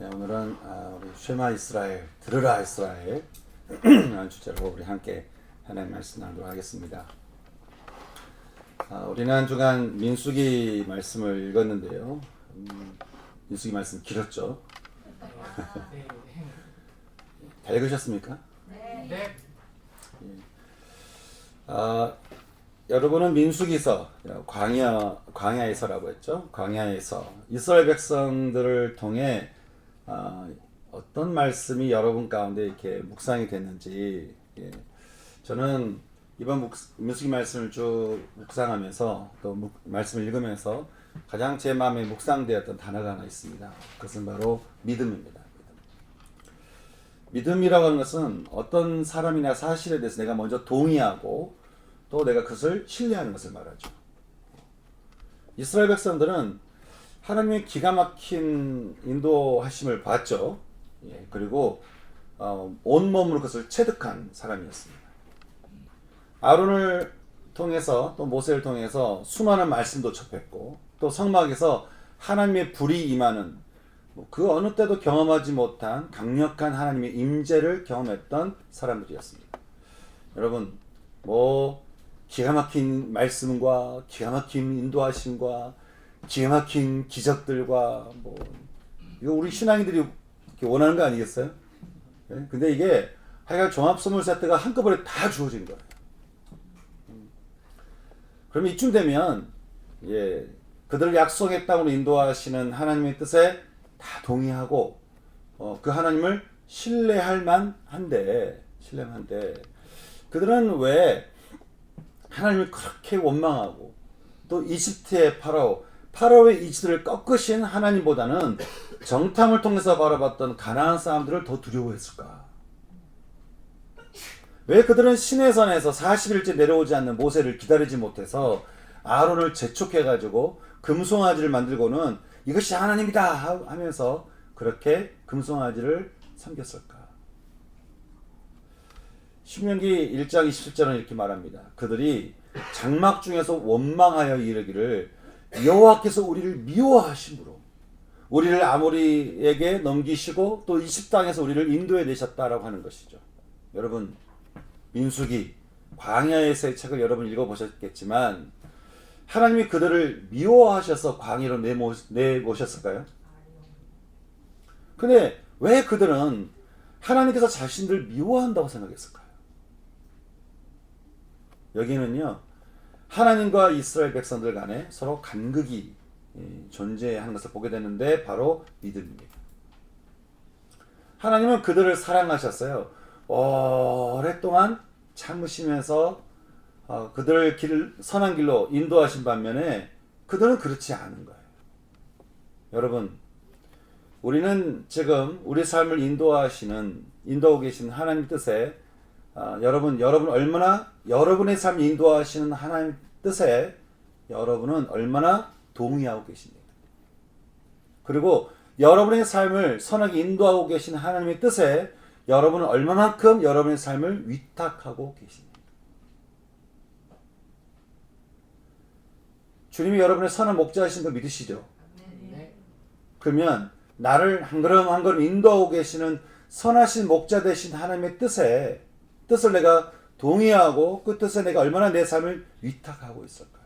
네, 오늘은 우리 쉐마 이스라엘, 들으라 이스라엘 라는 주제로 우리 함께 하나님 말씀 나누도록 하겠습니다. 우리는 한 주간 민수기 말씀을 읽었는데요. 민수기 말씀 길었죠? 다 읽으셨습니까? 네. 여러분은 민수기서, 광야에서라고 했죠. 광야에서 이스라엘 백성들을 통해 어떤 말씀이 여러분 가운데 이렇게 묵상이 됐는지, 저는 이번 민수기 말씀을 쭉 묵상하면서 또 말씀을 읽으면서 가장 제 마음에 묵상되었던 단어가 하나 있습니다. 그것은 바로 믿음입니다. 믿음이라고 하는 것은 어떤 사람이나 사실에 대해서 내가 먼저 동의하고 또 내가 그것을 신뢰하는 것을 말하죠. 이스라엘 백성들은 하나님의 기가 막힌 인도하심을 봤죠. 그리고 온몸으로 그것을 체득한 사람이었습니다. 아론을 통해서 또 모세를 통해서 수많은 말씀도 접했고 또 성막에서 하나님의 불이 임하는 그 어느 때도 경험하지 못한 강력한 하나님의 임재를 경험했던 사람들이었습니다. 여러분, 기가 막힌 말씀과 기가 막힌 인도하심과 기가 막힌 기적들과 이거 우리 신앙인들이 원하는 거 아니겠어요? 근데 이게 하여간 종합 선물 세트가 한꺼번에 다 주어진 거예요. 그러면 이쯤 되면 그들을 약속의 땅으로 인도하시는 하나님의 뜻에 다 동의하고 그 하나님을 신뢰할 만한데 그들은 왜 하나님을 그렇게 원망하고 또 이집트의 파라오의 이집트를 꺾으신 하나님보다는 정탐을 통해서 바라봤던 가나안 사람들을 더 두려워했을까? 왜 그들은 시내산에서 40일째 내려오지 않는 모세를 기다리지 못해서 아론을 재촉해가지고 금송아지를 만들고는 이것이 하나님이다 하면서 그렇게 금송아지를 섬겼을까? 신명기 1장 27절은 이렇게 말합니다. 그들이 장막 중에서 원망하여 이르기를 여호와께서 우리를 미워하심으로 우리를 아모리에게 넘기시고 또 이집 땅에서 우리를 인도해 내셨다라고 하는 것이죠. 여러분, 민수기 광야에서의 책을 여러분 읽어보셨겠지만 하나님이 그들을 미워하셔서 광야로 내모셨을까요? 근데 왜 그들은 하나님께서 자신들을 미워한다고 생각했을까요? 여기는요, 하나님과 이스라엘 백성들 간에 서로 간극이 존재하는 것을 보게 되는데 바로 믿음입니다. 하나님은 그들을 사랑하셨어요. 오랫동안 참으시면서 그들을 선한 길로 인도하신 반면에 그들은 그렇지 않은 거예요. 여러분, 우리는 지금 우리 삶을 인도하고 계신 하나님 뜻에 여러분 얼마나 여러분의 삶을 인도하시는 하나님 뜻에 여러분은 얼마나 동의하고 계십니까? 그리고 여러분의 삶을 선하게 인도하고 계신 하나님의 뜻에 여러분은 얼마만큼 여러분의 삶을 위탁하고 계십니까? 주님이 여러분의 선한 목자이신 거 믿으시죠? 네. 그러면 나를 한 걸음 한 걸음 인도하고 계시는 선하신 목자 되신 하나님의 뜻을 내가 동의하고 그 뜻에 내가 얼마나 내 삶을 위탁하고 있을까?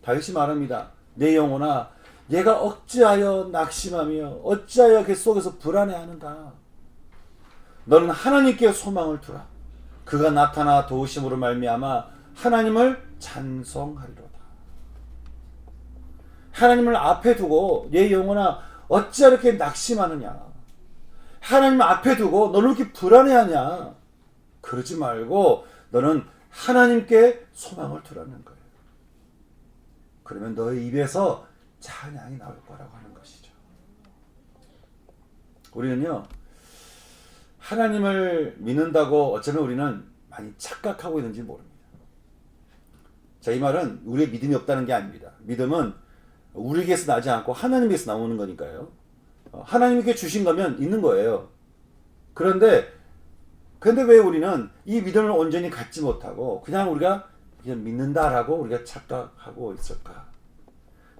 다윗이 말합니다. 내 영혼아, 얘가 어찌하여 낙심하며 어찌하여 그 속에서 불안해하는가? 너는 하나님께 소망을 두라. 그가 나타나 도우심으로 말미암아 하나님을 찬송하리로다. 하나님을 앞에 두고 내 영혼아 어찌 이렇게 낙심하느냐? 하나님을 앞에 두고 너는 이렇게 불안해하냐? 그러지 말고 너는 하나님께 소망을 두라는 거예요. 그러면 너의 입에서 찬양이 나올 거라고 하는 것이죠. 우리는요, 하나님을 믿는다고 어쩌면 우리는 많이 착각하고 있는지 모릅니다. 자, 이 말은 우리의 믿음이 없다는 게 아닙니다. 믿음은 우리에게서 나지 않고 하나님께서 나오는 거니까요. 하나님께 주신 거면 있는 거예요. 그런데 왜 우리는 이 믿음을 온전히 갖지 못하고 그냥 믿는다라고 우리가 착각하고 있을까?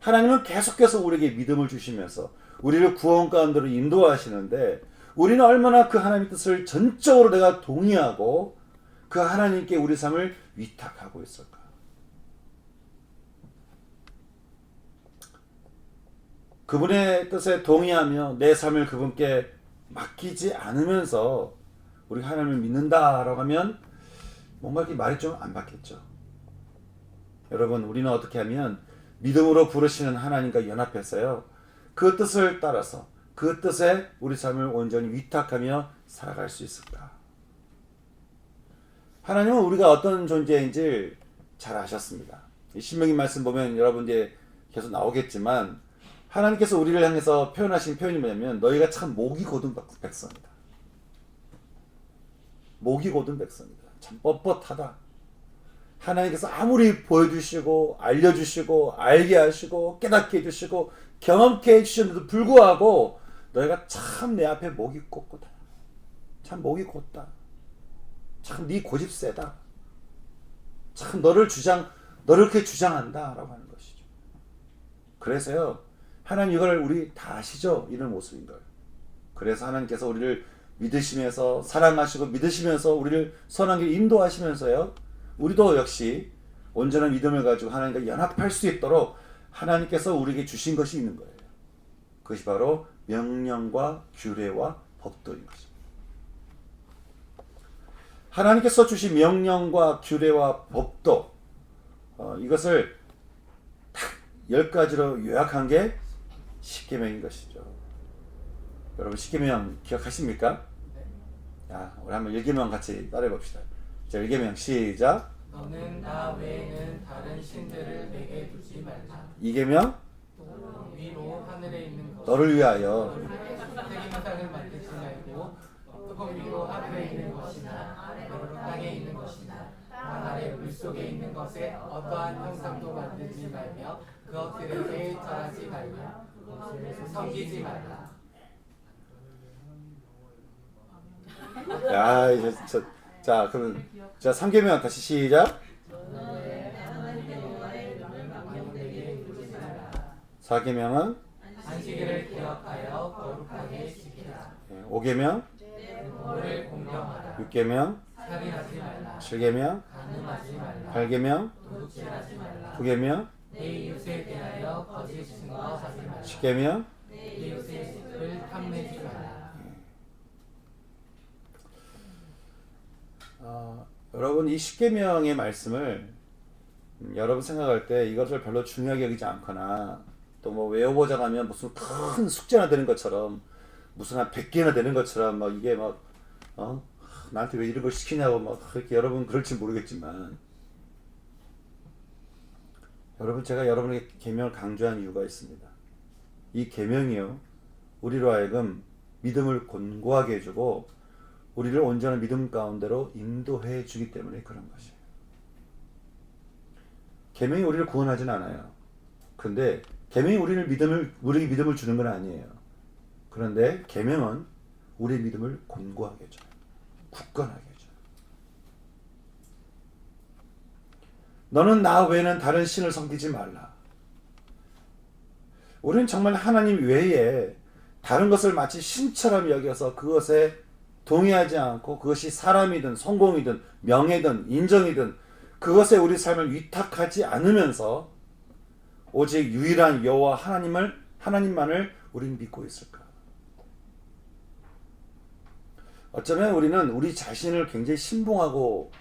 하나님은 계속해서 우리에게 믿음을 주시면서 우리를 구원 가운데로 인도하시는데 우리는 얼마나 그 하나님의 뜻을 전적으로 내가 동의하고 그 하나님께 우리 삶을 위탁하고 있을까? 그분의 뜻에 동의하며 내 삶을 그분께 맡기지 않으면서 우리가 하나님을 믿는다라고 하면 뭔가 이렇게 말이 좀 안 받겠죠. 여러분, 우리는 어떻게 하면 믿음으로 부르시는 하나님과 연합해서요, 그 뜻을 따라서 그 뜻에 우리 삶을 온전히 위탁하며 살아갈 수 있을까? 하나님은 우리가 어떤 존재인지 잘 아셨습니다. 신명기 말씀 보면 여러분들이 계속 나오겠지만 하나님께서 우리를 향해서 표현하신 표현이 뭐냐면 너희가 참 목이 곧은 백성이다. 목이 곧은 백성이다. 참 뻣뻣하다. 하나님께서 아무리 보여주시고 알려주시고 알게 하시고 깨닫게 해주시고 경험케 해주셨는데도 불구하고 너희가 참 내 앞에 목이 곧다. 참 목이 곧다. 참 네 고집 세다. 참 너를 그렇게 주장한다 라고 하는 것이죠. 그래서요, 하나님 이걸 우리 다 아시죠? 이런 모습인 걸. 그래서 하나님께서 우리를 믿으시면서 사랑하시고 믿으시면서 우리를 선한 길 인도하시면서요, 우리도 역시 온전한 믿음을 가지고 하나님과 연합할 수 있도록 하나님께서 우리에게 주신 것이 있는 거예요. 그것이 바로 명령과 규례와 법도인 것입니다. 하나님께서 주신 명령과 규례와 법도, 이것을 딱 10가지로 요약한 게 십계명인 것이죠. 여러분 십계명 기억하십니까? 자, 우리 한번 1계명 같이 따라해 봅시다. 자, 1계명 시작. 너는 나 외에는 다른 신들을 내게 두지 말라. 2계명 위로 하늘에 있는 것 너를 위하여 세상을 만들지 말고 또 위로 하늘에 있는 것이나 아래로 땅에 있는 것이나 땅 아래 물속에 있는 것에 어떠한 형상도 만들지 말며 그것들에게 절하지 말며 그것을 섬기지 말라. 야, 이제 자, 그럼 자, 3계명 다시 시작. 4계명은 안식일을 기억하여 거룩하게 지키라. 5계명, 부모를 공경하라. 6계명, 살인하지 말라. 7계명, 간음하지 말라. 8계명, 도둑질하지 말라. 9계명, 내 이웃에 대하여 거짓 증거하지 말라. 10계명. 내 이웃의 집을 탐내지 말라. 여러분 이 10계명의 말씀을 여러분 생각할 때 이것을 별로 중요하게 여기지 않거나 또 뭐 외워보자 하면 무슨 큰 숙제나 되는 것처럼 무슨 한 100개나 되는 것처럼 막 이게 막 나한테 왜 이런 걸 시키냐고 막 그렇게 여러분 그럴지 모르겠지만, 여러분 제가 여러분에게 계명을 강조한 이유가 있습니다. 이 계명이요, 우리로 하여금 믿음을 견고하게 해주고 우리를 온전한 믿음 가운데로 인도해 주기 때문에 그런 것이에요. 계명이 우리를 구원하진 않아요. 그런데 계명이 우리에게 믿음을 주는 건 아니에요. 그런데 계명은 우리의 믿음을 견고하게 해줘요. 굳건하게 해줘요. 너는 나 외에는 다른 신을 섬기지 말라. 우리는 정말 하나님 외에 다른 것을 마치 신처럼 여겨서 그것에 동의하지 않고 그것이 사람이든 성공이든 명예든 인정이든 그것에 우리 삶을 위탁하지 않으면서 오직 유일한 여호와 하나님만을 우리는 믿고 있을까? 어쩌면 우리는 우리 자신을 굉장히 신봉하고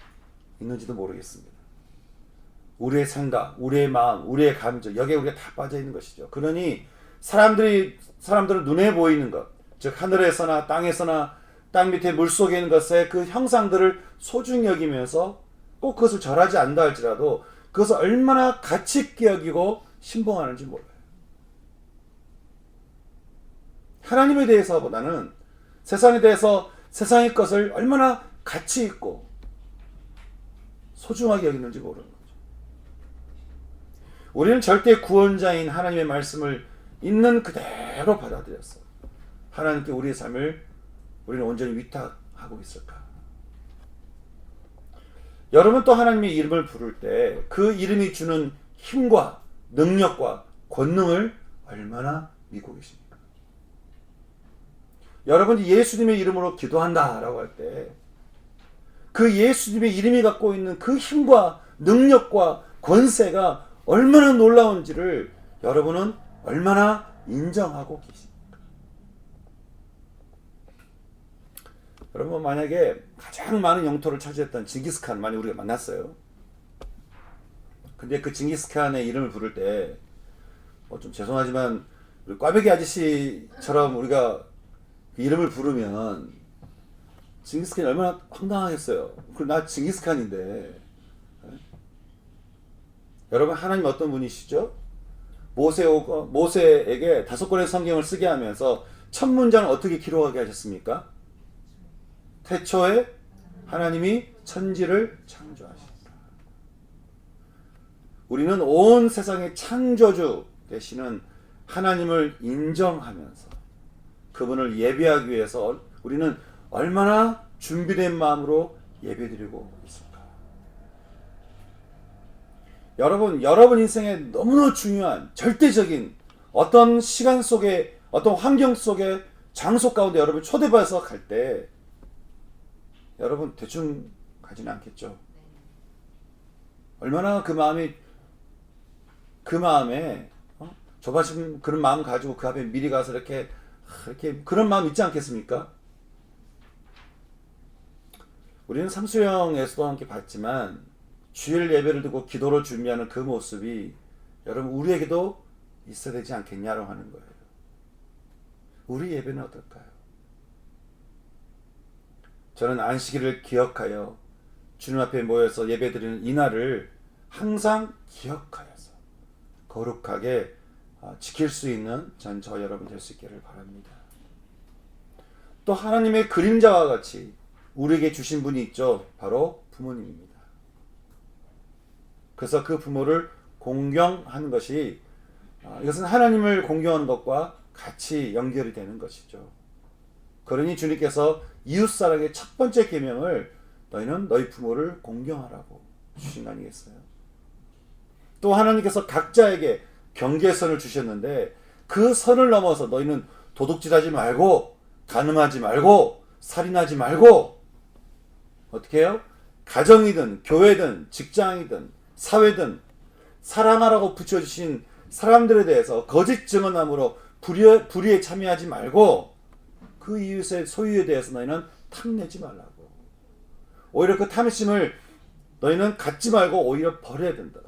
있는지도 모르겠습니다. 우리의 생각, 우리의 마음, 우리의 감정, 여기에 우리가 다 빠져 있는 것이죠. 그러니 사람들은 눈에 보이는 것, 즉 하늘에서나 땅에서나 땅 밑에 물속에 있는 것의 그 형상들을 소중히 여기면서 꼭 그것을 절하지 않는다 할지라도 그것을 얼마나 가치 있게 여기고 신봉하는지 몰라요. 하나님에 대해서보다는 세상에 대해서 세상의 것을 얼마나 가치 있고 소중하게 여기는지 모르는 거죠. 우리는 절대 구원자인 하나님의 말씀을 있는 그대로 받아들였어요. 하나님께 우리의 삶을 우리는 온전히 위탁하고 있을까? 여러분 또 하나님의 이름을 부를 때 그 이름이 주는 힘과 능력과 권능을 얼마나 믿고 계십니까? 여러분이 예수님의 이름으로 기도한다라고 할 때 그 예수님의 이름이 갖고 있는 그 힘과 능력과 권세가 얼마나 놀라운지를 여러분은 얼마나 인정하고 계십니까? 여러분, 만약에 가장 많은 영토를 차지했던 징기스칸 많이 우리가 만났어요. 근데 그 징기스칸의 이름을 부를 때 좀 죄송하지만 우리 꽈배기 아저씨처럼 우리가 그 이름을 부르면 징기스칸이 얼마나 황당하겠어요. 그리고 나 징기스칸인데. 네? 여러분, 하나님 어떤 분이시죠? 모세에게 5권의 성경을 쓰게 하면서 첫 문장을 어떻게 기록하게 하셨습니까? 태초에 하나님이 천지를 창조하셨다. 우리는 온 세상의 창조주 되시는 하나님을 인정하면서 그분을 예배하기 위해서 우리는 얼마나 준비된 마음으로 예배드리고 있을까? 여러분 인생에 너무나 중요한 절대적인 어떤 시간 속에, 어떤 환경 속에, 장소 가운데 여러분 초대받아서 갈 때 여러분 대충 가지는 않겠죠. 얼마나 그 마음에 조바심 그런 마음 가지고 그 앞에 미리 가서 이렇게 그런 마음 있지 않겠습니까? 우리는 삼수형에서도 함께 봤지만 주일 예배를 두고 기도를 준비하는 그 모습이 여러분 우리에게도 있어야 되지 않겠냐라고 하는 거예요. 우리 예배는 어떨까요? 저는 안식일을 기억하여 주님 앞에 모여서 예배드리는 이날을 항상 기억하여서 거룩하게 지킬 수 있는 저 여러분 될 수 있기를 바랍니다. 또 하나님의 그림자와 같이 우리에게 주신 분이 있죠. 바로 부모님입니다. 그래서 그 부모를 공경하는 것이 이것은 하나님을 공경하는 것과 같이 연결이 되는 것이죠. 그러니 주님께서 이웃사랑의 첫 번째 계명을 너희는 너희 부모를 공경하라고 주신 거 아니겠어요? 또 하나님께서 각자에게 경계선을 주셨는데 그 선을 넘어서 너희는 도둑질하지 말고 간음하지 말고 살인하지 말고 어떻게 해요? 가정이든 교회든 직장이든 사회든 사랑하라고 붙여주신 사람들에 대해서 거짓 증언함으로 불의에 참여하지 말고 그 이웃의 소유에 대해서 너희는 탐내지 말라고. 오히려 그 탐심을 너희는 갖지 말고 오히려 버려야 된다.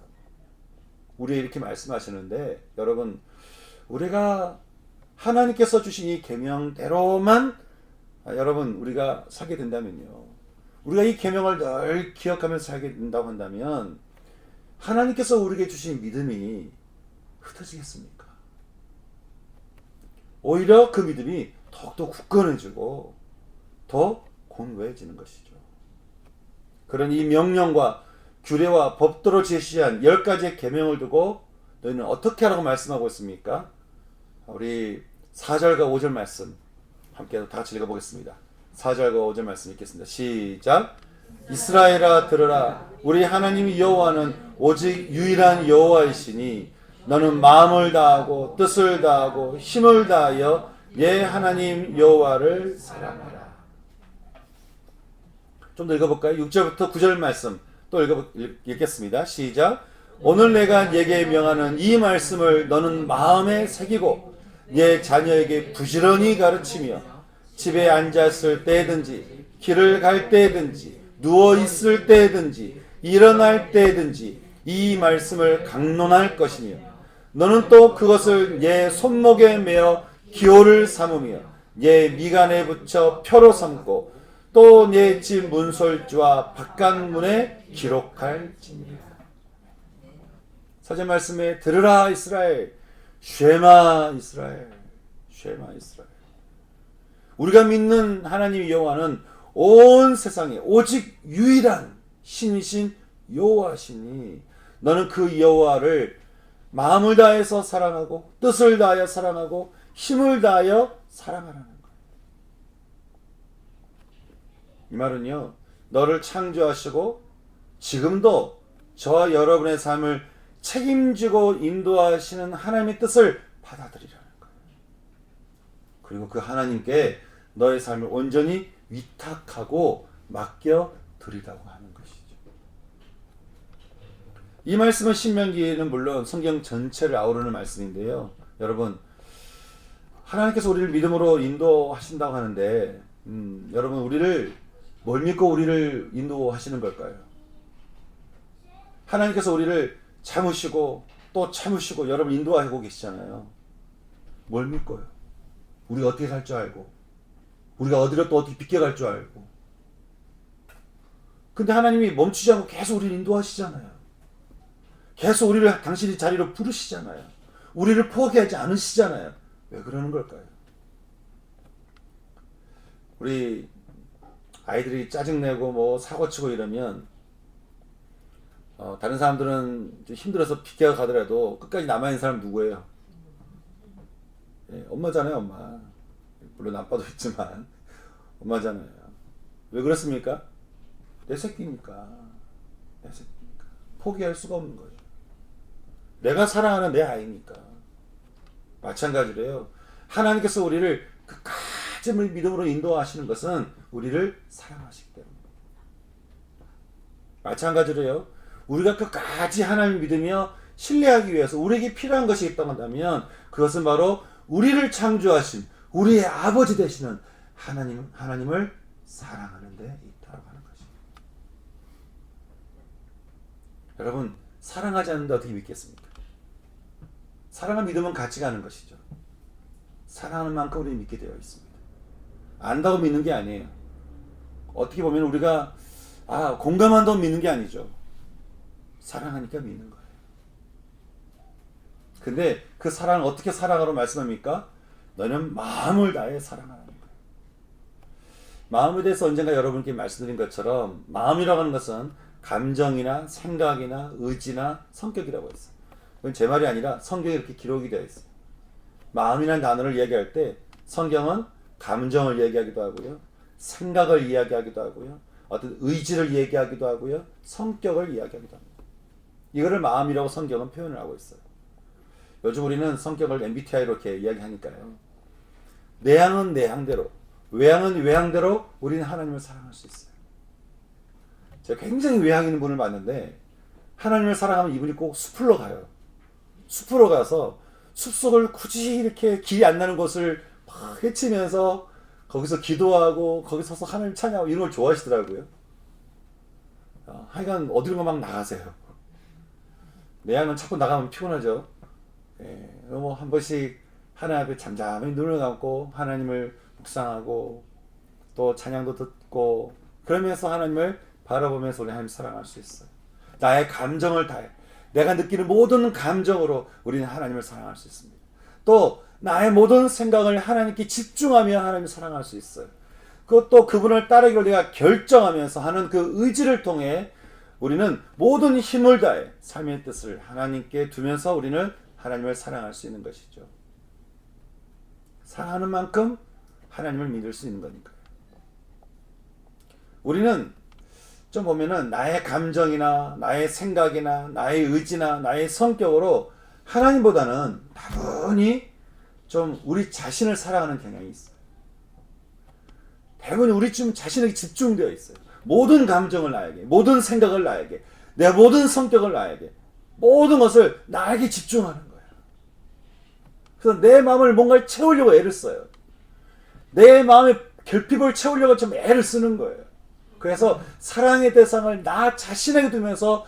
우리에게 이렇게 말씀하시는데 여러분 우리가 하나님께서 주신 이 계명대로만 여러분 우리가 살게 된다면요. 우리가 이 계명을 늘 기억하면서 살게 된다고 한다면 하나님께서 우리에게 주신 믿음이 흩어지겠습니까? 오히려 그 믿음이 더욱더 굳건해지고 더 공고해지는 것이죠. 그런 이 명령과 규례와 법도로 제시한 10가지의 계명을 두고 너희는 어떻게 하라고 말씀하고 있습니까? 우리 4절과 5절 말씀 함께 다 같이 읽어보겠습니다. 4절과 5절 말씀 읽겠습니다. 시작. 이스라엘아 들으라. 우리 하나님 여호와는 오직 유일한 여호와이시니 너는 마음을 다하고 뜻을 다하고 힘을 다하여 예 하나님 여호와를 사랑하라. 좀 더 읽어볼까요? 6절부터 9절 말씀 또 읽겠습니다. 시작. 오늘 내가 네게 명하는 이 말씀을 너는 마음에 새기고 네 자녀에게 부지런히 가르치며 집에 앉았을 때든지 길을 갈 때든지 누워 있을 때든지 일어날 때든지 이 말씀을 강론할 것이며 너는 또 그것을 네 손목에 매어 기호를 삼으며 네 미간에 붙여 표로 삼고 또 네 집 문설주와 바깥문에 기록할지니라. 사절 말씀에 들으라 이스라엘, 쉐마 이스라엘, 쉐마 이스라엘. 우리가 믿는 하나님 여호와는 온 세상에 오직 유일한 신이신 여호와시니 너는 그 여호와를 마음을 다해서 사랑하고 뜻을 다하여 사랑하고 힘을 다하여 사랑하라는 거예요. 이 말은요, 너를 창조하시고 지금도 저와 여러분의 삶을 책임지고 인도하시는 하나님의 뜻을 받아들이라는 거예요. 그리고 그 하나님께 너의 삶을 온전히 위탁하고 맡겨드리라고 하는 것이죠. 이 말씀은 신명기는 물론 성경 전체를 아우르는 말씀인데요. 여러분, 하나님께서 우리를 믿음으로 인도하신다고 하는데 여러분, 우리를 뭘 믿고 우리를 인도하시는 걸까요? 하나님께서 우리를 참으시고 또 참으시고 여러분 인도하고 계시잖아요. 뭘 믿고요? 우리가 어떻게 살 줄 알고 우리가 어디로 또 어떻게 비껴갈 줄 알고. 근데 하나님이 멈추지 않고 계속 우리를 인도하시잖아요. 계속 우리를 당신의 자리로 부르시잖아요. 우리를 포기하지 않으시잖아요. 왜 그러는 걸까요? 우리 아이들이 짜증내고 뭐 사고치고 이러면 다른 사람들은 좀 힘들어서 비껴가더라도 끝까지 남아있는 사람 누구예요? 예, 엄마잖아요, 엄마. 물론 아빠도 있지만 엄마잖아요. 왜 그렇습니까? 내 새끼니까. 내 새끼니까. 포기할 수가 없는 거예요. 내가 사랑하는 내 아이니까. 마찬가지로요. 하나님께서 우리를 끝까지 믿음으로 인도하시는 것은 우리를 사랑하시기 때문입니다. 마찬가지로요. 우리가 끝까지 하나님을 믿으며 신뢰하기 위해서 우리에게 필요한 것이 있다고 한다면 그것은 바로 우리를 창조하신 우리의 아버지 되시는 하나님을 사랑하는 데 있다고 하는 것입니다. 여러분, 사랑하지 않는데 어떻게 믿겠습니까? 사랑을 믿으면 같이 가는 것이죠. 사랑하는 만큼 우리는 믿게 되어 있습니다. 안다고 믿는 게 아니에요. 어떻게 보면 우리가 공감한다고 믿는 게 아니죠. 사랑하니까 믿는 거예요. 근데 그 사랑을 어떻게 사랑하라고 말씀합니까? 너는 마음을 다해 사랑하라는 거예요. 마음에 대해서 언젠가 여러분께 말씀드린 것처럼 마음이라고 하는 것은 감정이나 생각이나 의지나 성격이라고 했어요. 그건 제 말이 아니라 성경에 이렇게 기록이 되어 있어요. 마음이라는 단어를 이야기할 때 성경은 감정을 얘기하기도 하고요. 생각을 이야기하기도 하고요. 어떤 의지를 얘기하기도 하고요. 성격을 이야기하기도 합니다. 이거를 마음이라고 성경은 표현을 하고 있어요. 요즘 우리는 성격을 MBTI로 이렇게 이야기하니까요. 내향은 내향대로, 외향은 외향대로 우리는 하나님을 사랑할 수 있어요. 제가 굉장히 외향 있는 분을 봤는데 하나님을 사랑하면 이분이 꼭 숲으로 가요. 숲으로 가서 숲속을 굳이 이렇게 길이 안 나는 곳을 막 헤치면서 거기서 기도하고 거기 서서 하나님 찬양하고 이런 걸 좋아하시더라고요. 하여간 어디론가 막 나가세요. 내향은 자꾸 나가면 피곤하죠. 예, 뭐 한 번씩 하나님 앞에 잠잠히 눈을 감고 하나님을 묵상하고 또 찬양도 듣고 그러면서 하나님을 바라보면서 우리 하나님 사랑할 수 있어요. 나의 감정을 다해 내가 느끼는 모든 감정으로 우리는 하나님을 사랑할 수 있습니다. 또 나의 모든 생각을 하나님께 집중하며 하나님을 사랑할 수 있어요. 그것도 그분을 따르기를 내가 결정하면서 하는 그 의지를 통해 우리는 모든 힘을 다해 삶의 뜻을 하나님께 두면서 우리는 하나님을 사랑할 수 있는 것이죠. 사랑하는 만큼 하나님을 믿을 수 있는 거니까요. 우리는 좀 보면은 나의 감정이나 나의 생각이나 나의 의지나 나의 성격으로 하나님보다는 다분히 좀 우리 자신을 사랑하는 경향이 있어요. 대부분 우리 좀 자신에게 집중되어 있어요. 모든 감정을 나에게, 모든 생각을 나에게, 내 모든 성격을 나에게, 모든 것을 나에게 집중하는 거예요. 그래서 내 마음을 뭔가를 채우려고 애를 써요. 내 마음의 결핍을 채우려고 좀 애를 쓰는 거예요. 그래서 사랑의 대상을 나 자신에게 두면서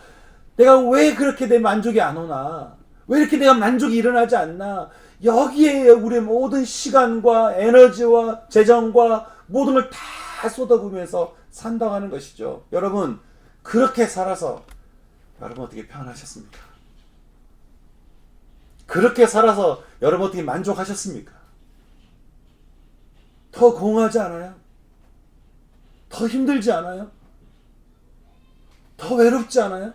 내가 왜 그렇게 내 만족이 안 오나? 왜 이렇게 내가 만족이 일어나지 않나? 여기에 우리의 모든 시간과 에너지와 재정과 모든 걸 다 쏟아부으면서 산다고 하는 것이죠. 여러분, 그렇게 살아서 여러분 어떻게 평안하셨습니까? 그렇게 살아서 여러분 어떻게 만족하셨습니까? 더 공허하지 않아요? 더 힘들지 않아요? 더 외롭지 않아요?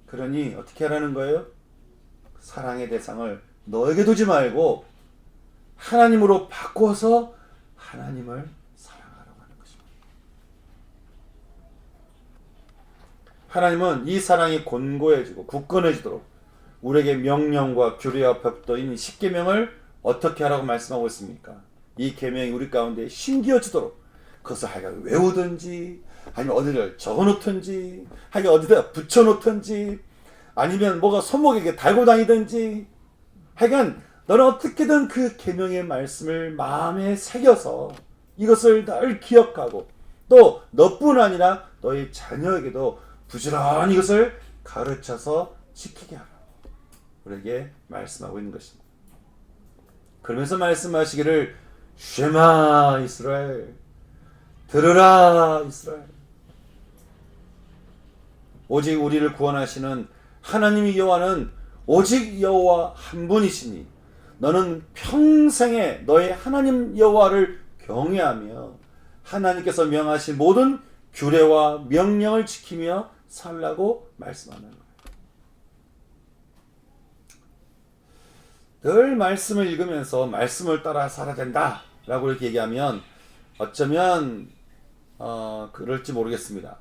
그러니 어떻게 하라는 거예요? 사랑의 대상을 너에게 두지 말고 하나님으로 바꿔서 하나님을 사랑하라고 하는 것입니다. 하나님은 이 사랑이 곤고해지고 굳건해지도록 우리에게 명령과 규례와 법도인 십계명을 어떻게 하라고 말씀하고 있습니까? 이 계명이 우리 가운데 심기어지도록 그것을 하여간 외우든지 아니면 어디를 적어놓든지 하여간 어디다 붙여놓든지 아니면 뭐가 손목에 달고 다니든지 하여간 너는 어떻게든 그 계명의 말씀을 마음에 새겨서 이것을 늘 기억하고 또 너뿐 아니라 너희 자녀에게도 부지런히 이것을 가르쳐서 지키게 하라. 우리에게 말씀하고 있는 것입니다. 그러면서 말씀하시기를 쉐마 이스라엘 들으라 이스라엘 오직 우리를 구원하시는 하나님의 여호와는 오직 여호와 한 분이시니 너는 평생에 너의 하나님 여호와를 경외하며 하나님께서 명하신 모든 규례와 명령을 지키며 살라고 말씀하는 거예요. 늘 말씀을 읽으면서 말씀을 따라 살아야 된다 라고 이렇게 얘기하면 어쩌면 그럴지 모르겠습니다.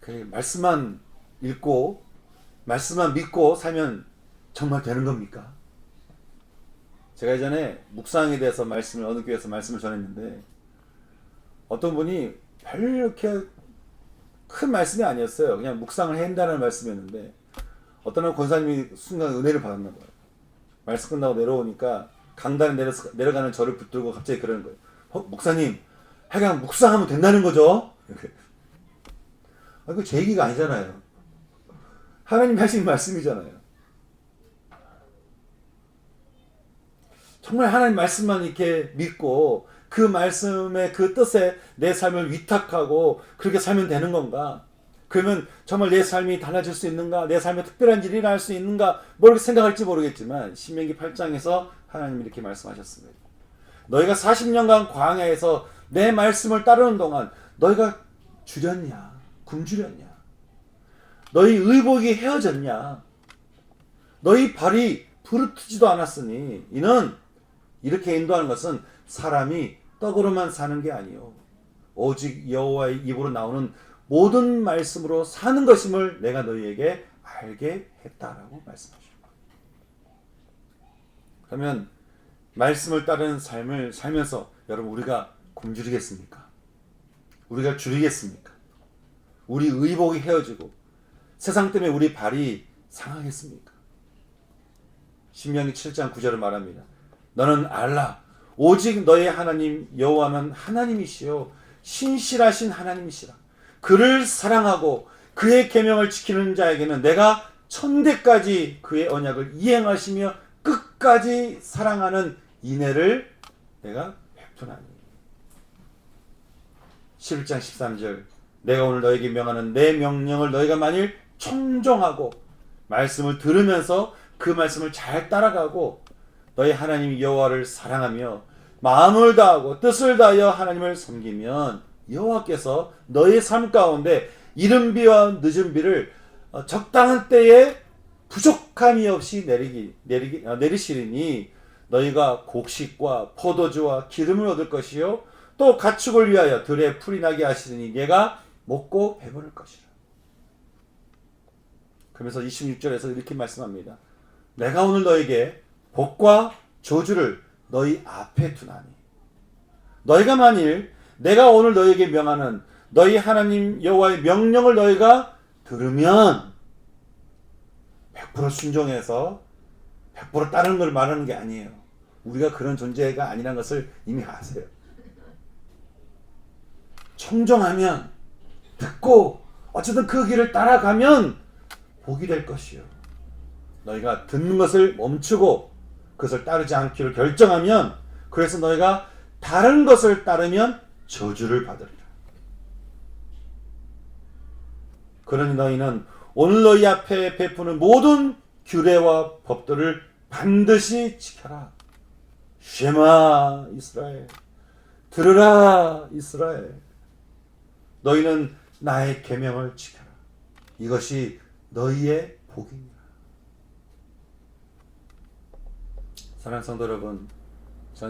그 말씀만 읽고 말씀만 믿고 살면 정말 되는 겁니까? 제가 예전에 묵상에 대해서 말씀을 어느 교회에서 말씀을 전했는데 어떤 분이 별 이렇게 큰 말씀이 아니었어요. 그냥 묵상을 해야 한다는 말씀이었는데 어떤 권사님이 순간 은혜를 받았나 봐요. 말씀 끝나고 내려오니까 강단에 내려가는 저를 붙들고 갑자기 그러는 거예요. 목사님, 하여간 묵상하면 된다는 거죠? 그거 제 얘기가 아니잖아요. 하나님이 하신 말씀이잖아요. 정말 하나님 말씀만 이렇게 믿고 그 말씀의 그 뜻에 내 삶을 위탁하고 그렇게 살면 되는 건가? 그러면 정말 내 삶이 달라질 수 있는가? 내 삶에 특별한 일이 일어날 수 있는가? 뭘 생각할지 모르겠지만 신명기 8장에서 하나님이 이렇게 말씀하셨습니다. 너희가 40년간 광야에서 내 말씀을 따르는 동안 너희가 줄였냐? 굶주렸냐? 너희 의복이 헤어졌냐? 너희 발이 부르트지도 않았으니 이는 이렇게 인도하는 것은 사람이 떡으로만 사는 게 아니요 오직 여호와의 입으로 나오는 모든 말씀으로 사는 것임을 내가 너희에게 알게 했다라고 말씀하십니다. 그러면 말씀을 따르는 삶을 살면서 여러분 우리가 굶주리겠습니까? 우리가 줄이겠습니까? 우리 의복이 헤어지고 세상 때문에 우리 발이 상하겠습니까? 신명기 7장 9절을 말합니다. 너는 알라 오직 너의 하나님 여호와는 하나님이시요 신실하신 하나님이시라. 그를 사랑하고 그의 계명을 지키는 자에게는 내가 천대까지 그의 언약을 이행하시며 끝까지 사랑하는 인애를 내가 베푸나니. 11장 13절 내가 오늘 너에게 명하는 내 명령을 너희가 만일 청종하고 말씀을 들으면서 그 말씀을 잘 따라가고 너희 하나님 여호와를 사랑하며 마음을 다하고 뜻을 다하여 하나님을 섬기면 여호와께서 너희 삶 가운데 이른 비와 늦은 비를 적당한 때에 부족함이 없이 내리시리니 너희가 곡식과 포도주와 기름을 얻을 것이요 또 가축을 위하여 들에 풀이 나게 하시리니 얘가 먹고 배부를 것이라. 그러면서 26절에서 이렇게 말씀합니다. 내가 오늘 너에게 복과 저주를 너희 앞에 두나니 너희가 만일 내가 오늘 너희에게 명하는 너희 하나님 여호와의 명령을 너희가 들으면 100% 순종해서 100% 따르는 걸 말하는 게 아니에요. 우리가 그런 존재가 아니라는 것을 이미 아세요. 청정하면 듣고 어쨌든 그 길을 따라가면 복이 될 것이요. 너희가 듣는 것을 멈추고 그것을 따르지 않기를 결정하면 그래서 너희가 다른 것을 따르면 저주를 받으리라. 그러니 너희는 오늘 너희 앞에 베푸는 모든 규례와 법들을 반드시 지켜라. 쉐마 이스라엘 들으라 이스라엘 너희는 나의 계명을 지켜라. 이것이 너희의 복이니라. 사랑하는 성도 여러분,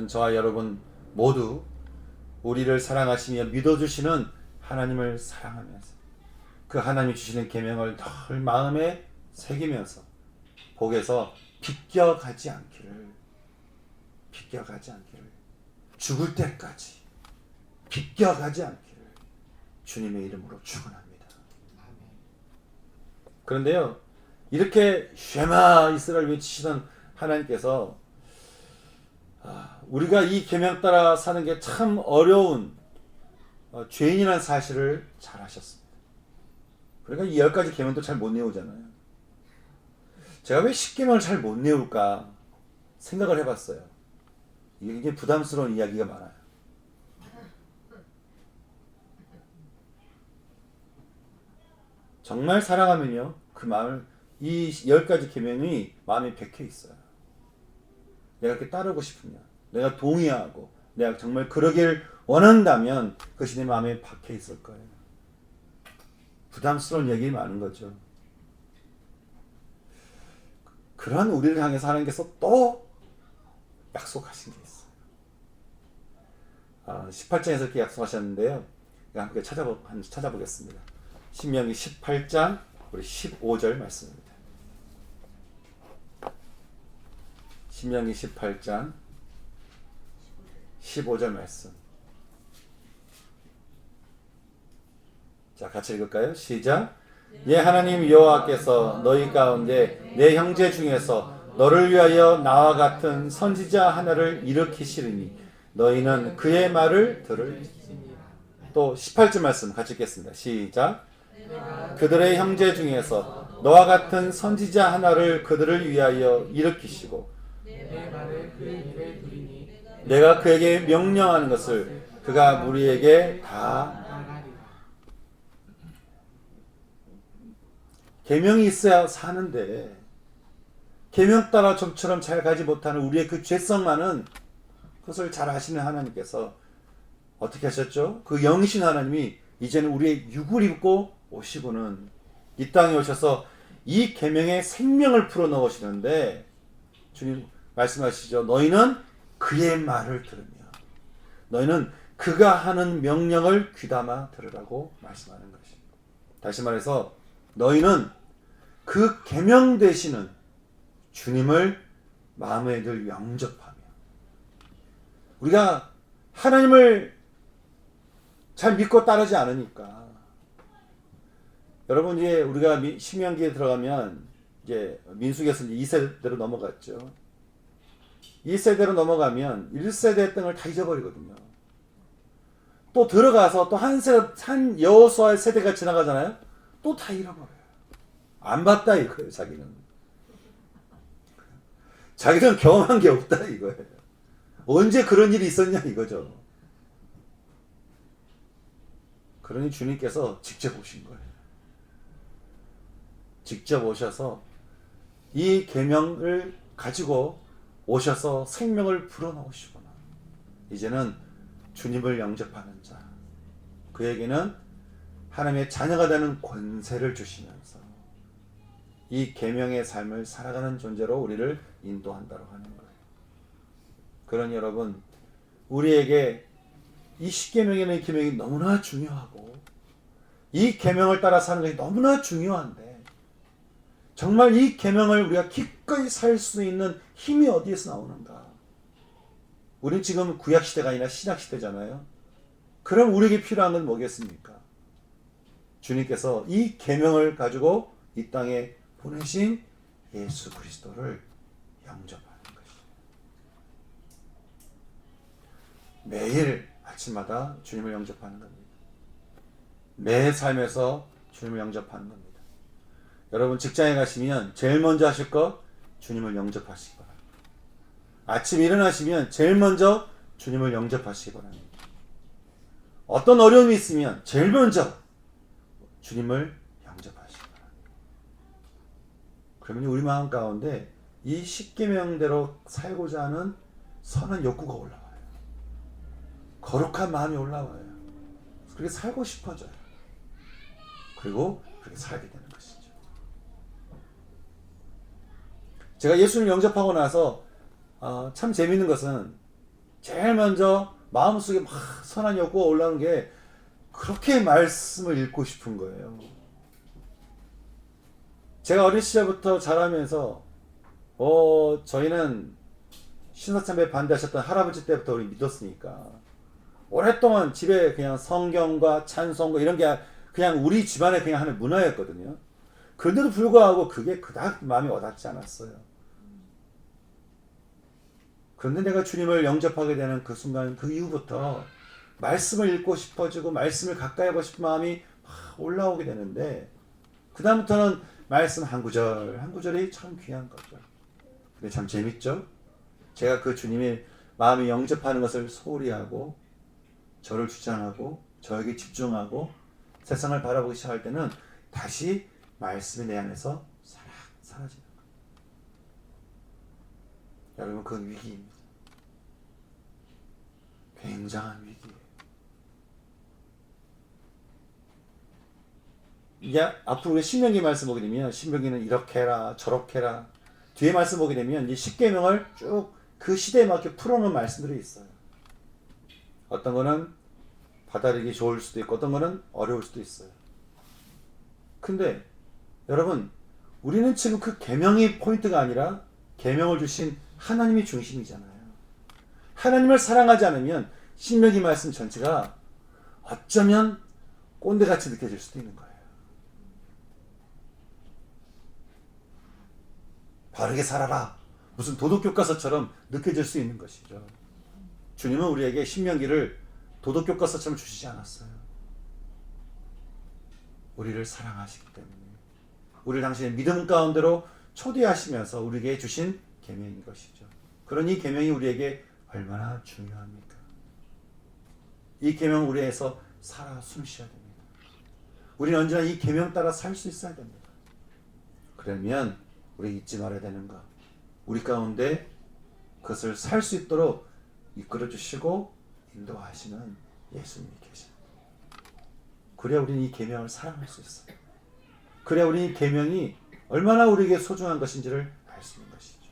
저와 여러분 모두 우리를 사랑하시며 믿어주시는 하나님을 사랑하면서 그 하나님이 주시는 계명을 늘 마음에 새기면서 복에서 비껴가지 않기를 죽을 때까지 비껴가지 않기를 주님의 이름으로 축원합니다. 그런데요, 이렇게 쉐마 이스라엘 외치시던 하나님께서 우리가 이 계명 따라 사는 게 참 어려운 죄인이라는 사실을 잘 아셨습니다. 그러니까 이 10가지 계명도 잘 못 내우잖아요. 제가 왜 10계명을 잘 못 내울까 생각을 해봤어요. 이게 부담스러운 이야기가 많아요. 정말 사랑하면요, 그 마음을, 이 10가지 계명이 마음에 박혀 있어요. 내가 이렇게 따르고 싶으면, 내가 동의하고 내가 정말 그러길 원한다면 그것이 내 마음에 박혀 있을 거예요. 부담스러운 얘기 많은 거죠. 그런 우리를 향해서 하나님께서 또 약속하신 게 있어요. 18장에서 이렇게 약속하셨는데요. 함께 찾아보겠습니다. 신명기 18장 우리 15절 말씀입니다. 신명기 18장 15절 말씀. 자, 같이 읽을까요? 시작. 예, 하나님 여호와께서 너희 가운데 내 형제 중에서 너를 위하여 나와 같은 선지자 하나를 일으키시리니 너희는 그의 말을 들을지니라. 또 18절 말씀 같이 읽겠습니다. 시작. 그들의 형제 중에서 너와 같은 선지자 하나를 그들을 위하여 일으키시고 내 말을 그 입에 두리니 내가 그에게 명령하는 것을 그가 무리에게 다 계명이 있어야 사는데 계명 따라 좀처럼 잘 가지 못하는 우리의 그 죄성만은 그것을 잘 아시는 하나님께서 어떻게 하셨죠? 그 영이신 하나님이 이제는 우리의 육을 입고 오시고는 이 땅에 오셔서 이 계명에 생명을 풀어넣으시는데 주님 말씀하시죠. 너희는 그의 말을 들으며 너희는 그가 하는 명령을 귀담아 들으라고 말씀하는 것입니다. 다시 말해서 너희는 그 계명 되시는 주님을 마음에 늘 영접하며 우리가 하나님을 잘 믿고 따르지 않으니까 여러분 이제 우리가 신명기에 들어가면 이제 민수기에서 2세대로 넘어갔죠. 2세대로 넘어가면 1세대 등을 다 잊어버리거든요. 또 들어가서 또 한 여호수아의 세대가 지나가잖아요. 또 다 잃어버려요. 안 봤다 이거예요. 자기는 경험한 게 없다 이거예요. 언제 그런 일이 있었냐 이거죠. 그러니 주님께서 직접 오신 거예요. 직접 오셔서 이 계명을 가지고 오셔서 생명을 불어넣으시구나. 이제는 주님을 영접하는 자, 그에게는 하나님의 자녀가 되는 권세를 주시면서 이 계명의 삶을 살아가는 존재로 우리를 인도한다고 하는 거예요. 그러니 여러분, 우리에게 이 십계명이라는 계명이 너무나 중요하고 이 계명을 따라 사는 것이 너무나 중요한데 정말 이 계명을 우리가 기꺼이 살 수 있는 힘이 어디에서 나오는가? 우린 지금 구약시대가 아니라 신약시대잖아요. 그럼 우리에게 필요한 건 뭐겠습니까? 주님께서 이 계명을 가지고 이 땅에 보내신 예수 그리스도를 영접하는 것이에요. 매일 아침마다 주님을 영접하는 겁니다. 매 삶에서 주님을 영접하는 겁니다. 여러분 직장에 가시면 제일 먼저 하실 거 주님을 영접하시기 바랍니다. 아침 일어나시면 제일 먼저 주님을 영접하시기 바랍니다. 어떤 어려움이 있으면 제일 먼저 주님을 영접하시기 바랍니다. 그러면 우리 마음 가운데 이 십계명대로 살고자 하는 선한 욕구가 올라와요. 거룩한 마음이 올라와요. 그렇게 살고 싶어져요. 그리고 그렇게 살게 되는 것이죠. 제가 예수를 영접하고 나서 참 재밌는 것은 제일 먼저 마음속에 막 선한 욕구가 올라오는 게 그렇게 말씀을 읽고 싶은 거예요. 제가 어린 시절부터 자라면서 저희는 신사참배 반대하셨던 할아버지 때부터 우리 믿었으니까 오랫동안 집에 그냥 성경과 찬송과 이런 게 그냥 우리 집안에 그냥 하는 문화였거든요. 그런데도 불구하고 그게 그닥 마음에 와닿지 않았어요. 그런데 내가 주님을 영접하게 되는 그 순간, 그 이후부터 말씀을 읽고 싶어지고 말씀을 가까이 하고 싶은 마음이 막 올라오게 되는데, 그 다음부터는 말씀 한 구절 한 구절이 참 귀한 거죠. 근데 참 재밌죠? 제가 그 주님의 마음이 영접하는 것을 소홀히 하고 저를 주장하고 저에게 집중하고 세상을 바라보기 시작할 때는 다시 말씀이 내 안에서 사라지는 거예요. 여러분, 그건 위기입니다. 굉장한 위기예요. 이게 앞으로 우리 신명기 말씀 보게 되면 신명기는 이렇게 해라 저렇게 해라, 뒤에 말씀 보게 되면 이 십계명을 쭉 그 시대에 맞게 풀어놓은 말씀들이 있어요. 어떤 거는 받아들이기 좋을 수도 있고 어떤 거는 어려울 수도 있어요. 근데 여러분, 우리는 지금 그 계명이 포인트가 아니라 계명을 주신 하나님이 중심이잖아요. 하나님을 사랑하지 않으면 신명기 말씀 전체가 어쩌면 꼰대같이 느껴질 수도 있는 거예요. 바르게 살아라, 무슨 도덕교과서처럼 느껴질 수 있는 것이죠. 주님은 우리에게 신명기를 도덕교과서처럼 주시지 않았어요. 우리를 사랑하시기 때문에 우리를 당신의 믿음 가운데로 초대하시면서 우리에게 주신 계명인 것이죠. 그런 이 계명이 우리에게 얼마나 중요합니까? 이 계명은 우리에서 살아 숨쉬어야 됩니다. 우리는 언제나 이 계명 따라 살 수 있어야 됩니다. 그러면 우리 잊지 말아야 되는 것, 우리 가운데 그것을 살 수 있도록 이끌어 주시고 인도하시는 예수님이 계십니다. 그래야 우리는 이 계명을 사랑할 수 있어요. 그래야 우리는 이 계명이 얼마나 우리에게 소중한 것인지를 알 수 있는 것이죠.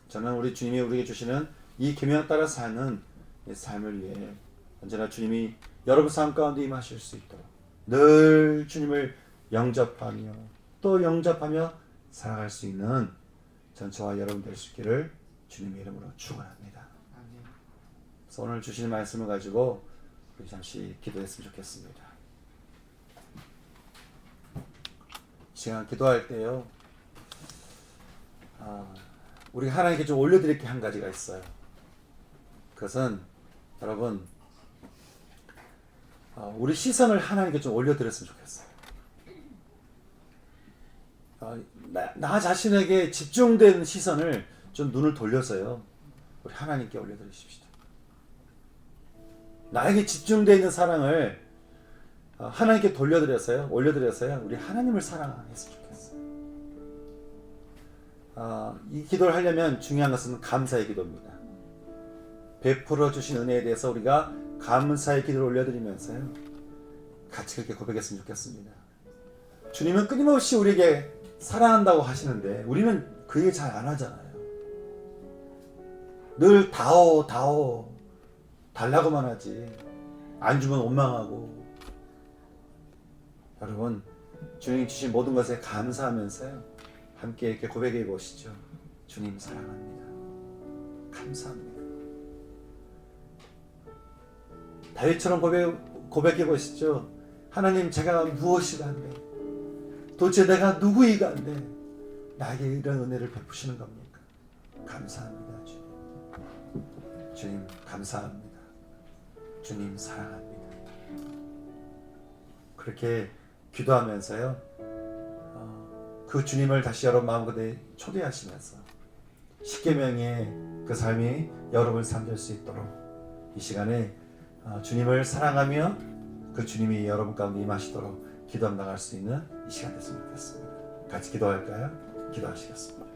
저는 우리 주님이 우리에게 주시는 이 계명 따라 사는 이 삶을 위해 언제나 주님이 여러분 삶 가운데 임하실 수 있도록 늘 주님을 영접하며 또 영접하며 살아갈 수 있는 전 저와 여러분 될 수 있기를 주님의 이름으로 축원합니다. 그래서 오늘 주신 말씀을 가지고 우리 잠시 기도했으면 좋겠습니다. 시간 기도할 때요, 우리 하나님께 좀 올려드릴 게 한 가지가 있어요. 그것은 여러분, 우리 시선을 하나님께 좀 올려드렸으면 좋겠어요. 나 자신에게 집중된 시선을 좀 눈을 돌려서요, 우리 하나님께 올려드리십시오. 나에게 집중되어 있는 사랑을 하나님께 돌려드려서요, 올려드려서요, 우리 하나님을 사랑했으면 좋겠어요. 이 기도를 하려면 중요한 것은 감사의 기도입니다. 베풀어 주신 은혜에 대해서 우리가 감사의 기도를 올려드리면서요, 같이 그렇게 고백했으면 좋겠습니다. 주님은 끊임없이 우리에게 사랑한다고 하시는데 우리는 그 얘기 잘 안 하잖아요. 늘 다오 달라고만 하지, 안 주면 원망하고. 여러분, 주님 주신 모든 것에 감사하면서요, 함께 이렇게 고백해 보시죠. 주님 사랑합니다. 감사합니다. 다윗처럼 고백해 보시죠. 하나님, 제가 무엇이가 한데, 도대체 내가 누구이가 한데 나에게 이런 은혜를 베푸시는 겁니까? 감사합니다. 주님. 주님 감사합니다. 주님 사랑합니다. 그렇게 기도하면서요, 그 주님을 다시 여러분 마음가운데 초대하시면서 십계명의 그 삶이 여러분을 삼을 수 있도록 이 시간에 주님을 사랑하며 그 주님이 여러분 가운데 임하시도록 기도 나갈 수 있는 이 시간 됐으면 좋겠습니다. 같이 기도할까요? 기도하시겠습니다.